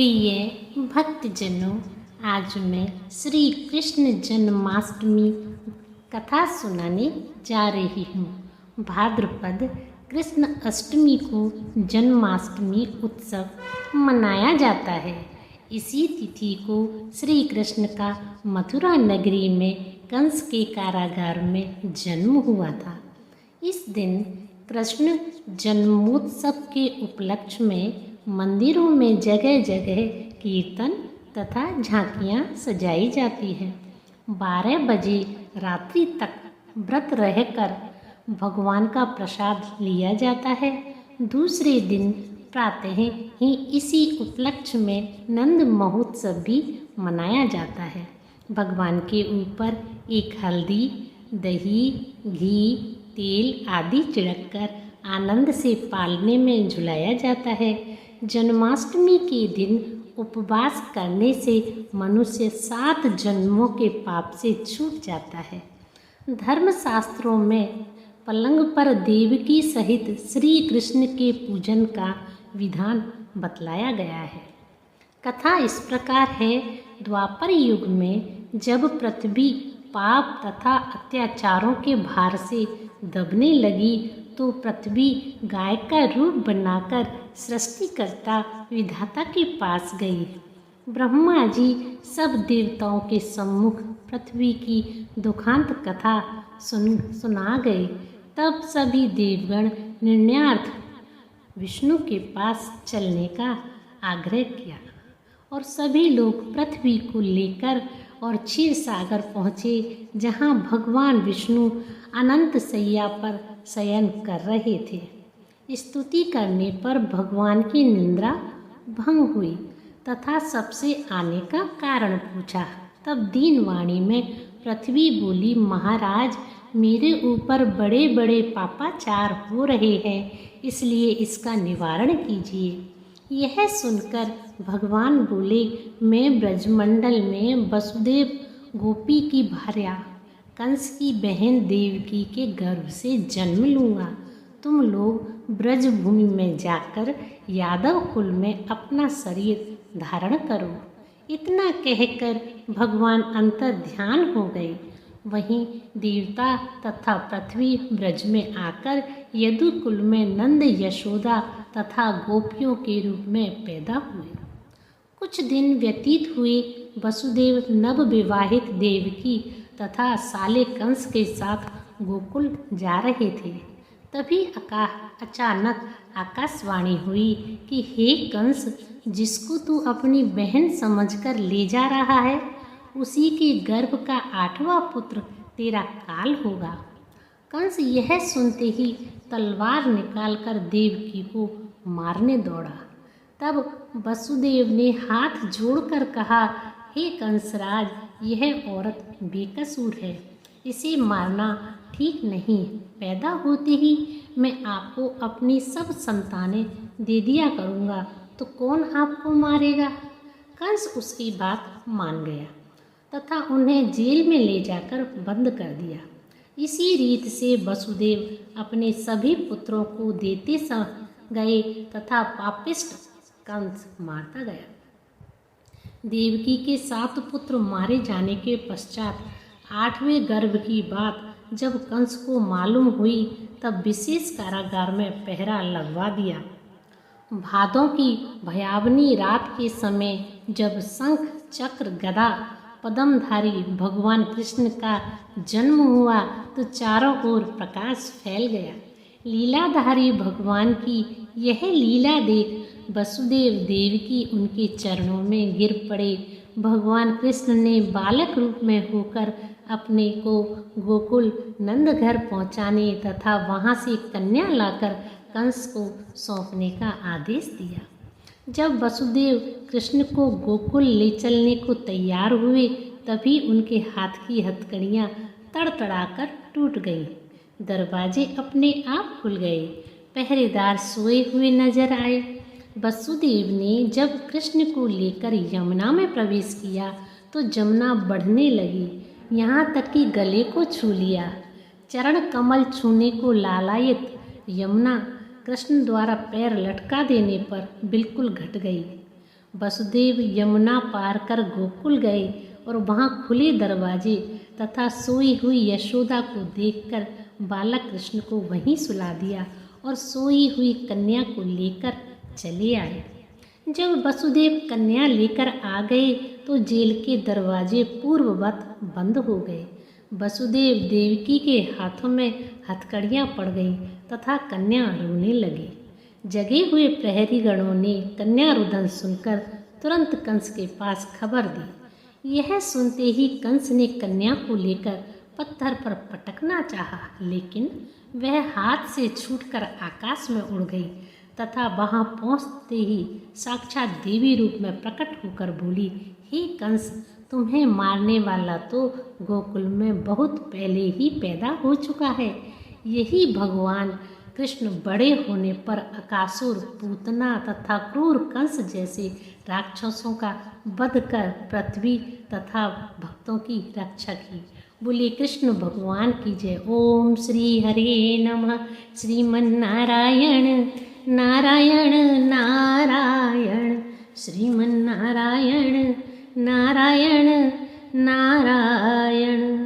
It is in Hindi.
प्रिय भक्तजनों, आज मैं श्री कृष्ण जन्माष्टमी कथा सुनाने जा रही हूँ। भाद्रपद कृष्ण अष्टमी को जन्माष्टमी उत्सव मनाया जाता है। इसी तिथि को श्री कृष्ण का मथुरा नगरी में कंस के कारागार में जन्म हुआ था। इस दिन कृष्ण जन्मोत्सव के उपलक्ष्य में मंदिरों में जगह जगह कीर्तन तथा झांकियाँ सजाई जाती हैं। 12 बजे रात्रि तक व्रत रहकर भगवान का प्रसाद लिया जाता है। दूसरे दिन प्रातः ही इसी उपलक्ष्य में नंद महोत्सव भी मनाया जाता है। भगवान के ऊपर एक हल्दी, दही, घी, तेल आदि छिड़ककर आनंद से पालने में झुलाया जाता है। जन्माष्टमी के दिन उपवास करने से मनुष्य 7 जन्मों के पाप से छूट जाता है। धर्मशास्त्रों में पलंग पर देवकी सहित श्री कृष्ण के पूजन का विधान बतलाया गया है। कथा इस प्रकार है। द्वापर युग में जब पृथ्वी पाप तथा अत्याचारों के भार से दबने लगी तो पृथ्वी गाय का रूप बनाकर सृष्टिकर्ता विधाता के पास गई। ब्रह्मा जी सब देवताओं के सम्मुख पृथ्वी की दुखांत कथा सुना गए। तब सभी देवगण निर्णयार्थ विष्णु के पास चलने का आग्रह किया और सभी लोग पृथ्वी को लेकर और क्षीर सागर पहुँचे, जहाँ भगवान विष्णु अनंत शैया पर शयन कर रहे थे। स्तुति करने पर भगवान की निंद्रा भंग हुई तथा सबसे आने का कारण पूछा। तब दीनवाणी में पृथ्वी बोली, महाराज, मेरे ऊपर बड़े बड़े पापाचार हो रहे हैं, इसलिए इसका निवारण कीजिए। यह सुनकर भगवान बोले, मैं ब्रजमंडल में वसुदेव गोपी की भार्या कंस की बहन देवकी के गर्भ से जन्म लूँगा। तुम लोग ब्रजभूमि में जाकर यादव कुल में अपना शरीर धारण करो। इतना कहकर भगवान अंतर ध्यान हो गए। वहीं देवता तथा पृथ्वी ब्रज में आकर यदुकुल में नंद, यशोदा तथा गोपियों के रूप में पैदा हुए। कुछ दिन व्यतीत हुए। वसुदेव नवविवाहित देवकी तथा साले कंस के साथ गोकुल जा रहे थे। तभी अचानक आकाशवाणी हुई कि हे कंस, जिसको तू अपनी बहन समझकर ले जा रहा है, उसी के गर्भ का 8वां पुत्र तेरा काल होगा। कंस यह सुनते ही तलवार निकालकर देवकी को मारने दौड़ा। तब वसुदेव ने हाथ जोड़कर कहा, हे कंसराज, यह औरत बेकसूर है, इसे मारना ठीक नहीं। पैदा होते ही मैं आपको अपनी सब संतानें दे दिया करूँगा, तो कौन आपको मारेगा? कंस उसकी बात मान गया तथा उन्हें जेल में ले जाकर बंद कर दिया। इसी रीत से वसुदेव अपने सभी पुत्रों को देते गए तथा पापिष्ट कंस मारता गया। देवकी के 7 पुत्र मारे जाने के पश्चात 8वें गर्भ की बात जब कंस को मालूम हुई, तब विशेष कारागार में पहरा लगवा दिया। भादों की भयावनी रात के समय जब शंख, चक्र, गदा पद्मधारी भगवान कृष्ण का जन्म हुआ तो चारों ओर प्रकाश फैल गया। लीलाधारी भगवान की यह लीला देख वसुदेव देवकी उनके चरणों में गिर पड़े। भगवान कृष्ण ने बालक रूप में होकर अपने को गोकुल नंद घर पहुँचाने तथा वहाँ से कन्या लाकर कंस को सौंपने का आदेश दिया। जब वसुदेव कृष्ण को गोकुल ले चलने को तैयार हुए, तभी उनके हाथ की हथकड़ियाँ तड़तड़ाकर टूट गईं। दरवाजे अपने आप खुल गए। पहरेदार सोए हुए नजर आए। वसुदेव ने जब कृष्ण को लेकर यमुना में प्रवेश किया तो जमुना बढ़ने लगी, यहाँ तक कि गले को छू लिया। चरण कमल छूने को लालायित यमुना कृष्ण द्वारा पैर लटका देने पर बिल्कुल घट गई। वसुदेव यमुना पार कर गोकुल गए और वहाँ खुले दरवाजे तथा सोई हुई यशोदा को देखकर बालक कृष्ण को वहीं सुला दिया और सोई हुई कन्या को लेकर चले आए। जब वसुदेव कन्या लेकर आ गए तो जेल के दरवाजे पूर्ववत बंद हो गए। वसुदेव देवकी के हाथों में हथकड़ियाँ पड़ गई तथा कन्या रोने लगी। जगे हुए प्रहरी गणों ने कन्या रुदन सुनकर तुरंत कंस के पास खबर दी। यह सुनते ही कंस ने कन्या को लेकर पत्थर पर पटकना चाहा, लेकिन वह हाथ से छूटकर आकाश में उड़ गई तथा वहां पहुंचते ही साक्षात देवी रूप में प्रकट होकर बोली, हे कंस, तुम्हें मारने वाला तो गोकुल में बहुत पहले ही पैदा हो चुका है। यही भगवान कृष्ण बड़े होने पर अकासुर, पूतना तथा क्रूर कंस जैसे राक्षसों का वध कर पृथ्वी तथा भक्तों की रक्षा की। बोले कृष्ण भगवान की जय। ओम श्री हरे नमः। श्रीमन्नारायण नारायण नारायण, श्रीमन्नारायण नारायण नारायण।